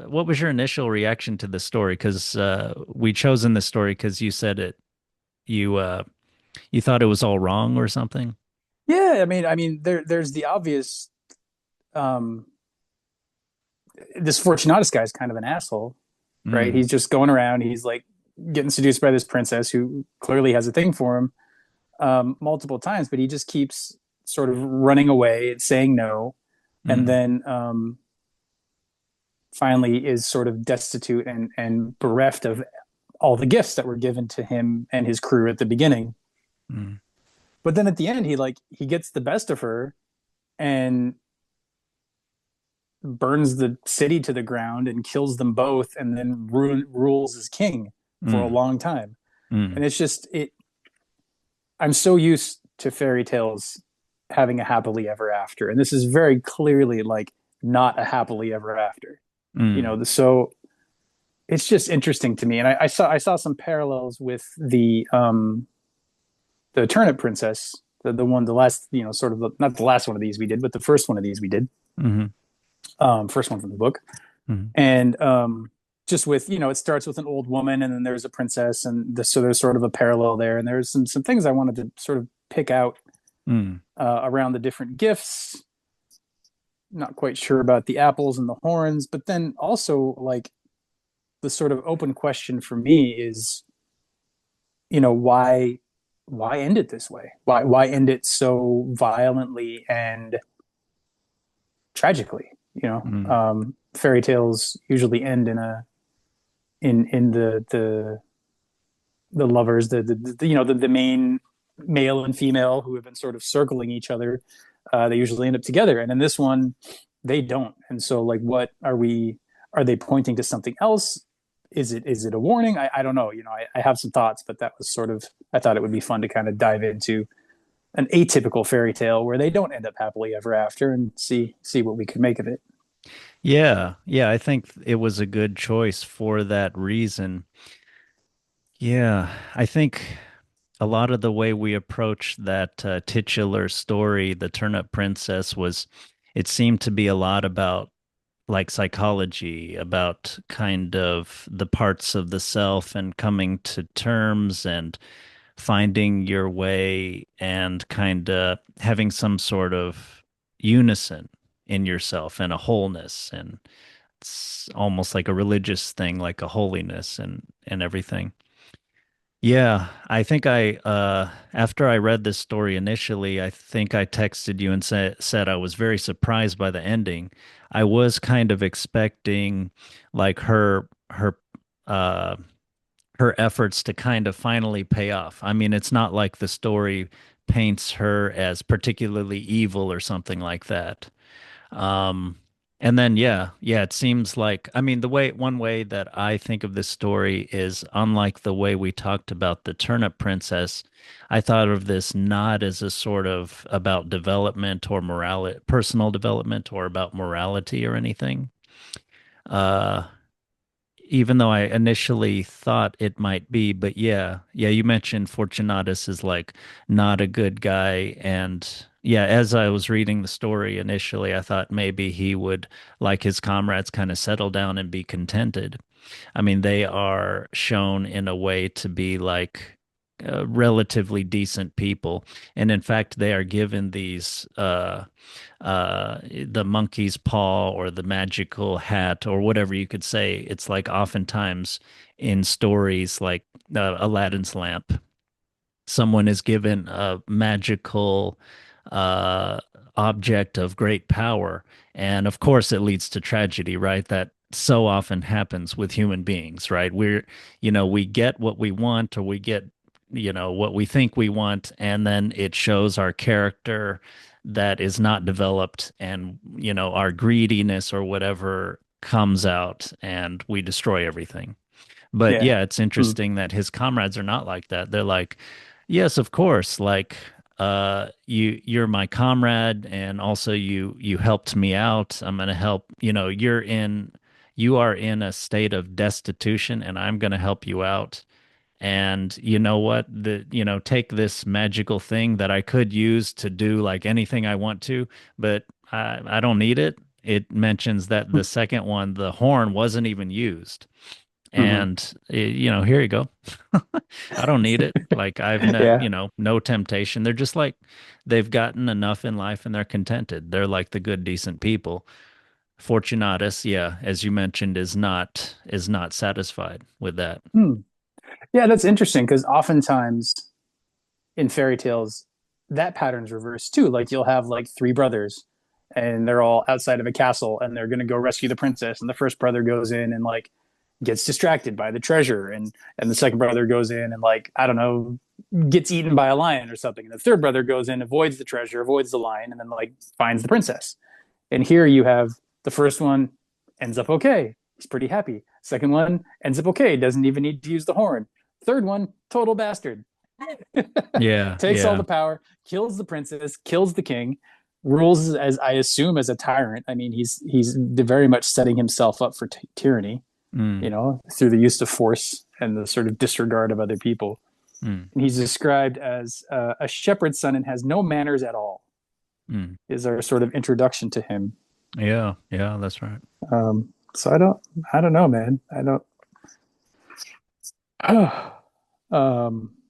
what was your initial reaction to the story? Because we chosen the story because you said you uh you thought it was all wrong or something. Yeah, there's the obvious. Um, this Fortunatus guy is kind of an asshole, right? Mm, He's just going around. He's like getting seduced by this princess who clearly has a thing for him multiple times, but he just keeps sort of running away, saying no, and mm, then finally is sort of destitute and bereft of all the gifts that were given to him and his crew at the beginning. mm, But then at the end, he gets the best of her and burns the city to the ground and kills them both, and then rules as king for a mm, long time. mm. And it's just it. I'm so used to fairy tales having a happily ever after, and this is very clearly like not a happily ever after. Mm. So it's just interesting to me, and I saw some parallels with the turnip princess, the last sort of not the last one of these we did, but the first one of these we did, Mhm. first one from the book, Mhm. and just with it starts with an old woman and then there's a princess, and so there's sort of a parallel there, and there's some things I wanted to sort of pick out Mm. around the different gifts. Not quite sure about the apples and the horns, but then also like the sort of open question for me is, why end it this way? Why end it so violently and tragically? Mm. Fairy tales usually end in the lovers, the main male and female who have been sort of circling each other. They usually end up together, and in this one, they don't. And so, like, what are we? Are they pointing to something else? Is it a warning? I don't know. I have some thoughts, but that was sort of, I thought it would be fun to kind of dive into an atypical fairy tale where they don't end up happily ever after, and see what we could make of it. Yeah, yeah, I think it was a good choice for that reason. Yeah, I think a lot of the way we approached that titular story, The Turnip Princess, was it seemed to be a lot about like psychology, about kind of the parts of the self and coming to terms and finding your way and kind of having some sort of unison in yourself and a wholeness. And it's almost like a religious thing, like a holiness and everything. Yeah, I think after I read this story initially, I think I texted you and said I was very surprised by the ending. I was kind of expecting like uh her efforts to kind of finally pay off. I mean, it's not like the story paints her as particularly evil or something like that. Um, and then yeah, it seems like I mean one way that I think of this story is unlike the way we talked about the Turnip Princess. I thought of this not as a sort of about development or morality, personal development or about morality or anything. Uh, Even though I initially thought it might be, but yeah, you mentioned Fortunatus is like not a good guy. And yeah, as I was reading the story initially, I thought maybe he would, like his comrades, kind of settle down and be contented. I mean, they are shown in a way to be like relatively decent people. And in fact, they are given these the monkey's paw or the magical hat or whatever you could say. It's like oftentimes in stories like Aladdin's lamp, someone is given a magical uh, object of great power. And of course, it leads to tragedy, right? That so often happens with human beings, right? We get what we want or we get, what we think we want, and then it shows our character that is not developed and, our greediness or whatever comes out and we destroy everything. But Yeah. yeah, it's Hmm. interesting that his comrades are not like that. They're like, yes, of course, like you're my comrade and also you helped me out. I'm gonna help, you are in a state of destitution and I'm gonna help you out. And you know what? Take this magical thing that I could use to do like anything I want to, but I don't need it. it mentions that the second one, the horn wasn't even used. Hmm. And here you go. I don't need it. Like I've no, Yeah. no temptation. They're just like they've gotten enough in life and they're contented. They're like the good, decent people. Fortunatus, yeah, as you mentioned, is not satisfied with that. Hmm. Yeah, that's interesting because oftentimes in fairy tales, that pattern's reversed too. Like you'll have like three brothers and they're all outside of a castle and they're going to go rescue the princess. And the first brother goes in and like gets distracted by the treasure. And the second brother goes in and like, I don't know, gets eaten by a lion or something. And the third brother goes in, avoids the treasure, avoids the lion, and then like finds the princess. And here you have the first one ends up okay. He's pretty happy. Second one ends up okay. Doesn't even need to use the horn. Third one, total bastard. Yeah, Takes all yeah. the power, kills the princess, kills the king, rules as I assume as a tyrant. I mean, he's very much setting himself up for tyranny, Mm, through the use of force and the sort of disregard of other people. mm, And he's described as a shepherd's son and has no manners at all. mm. Is our sort of introduction to him. Yeah, yeah, that's right. So I don't know, man. I don't. um,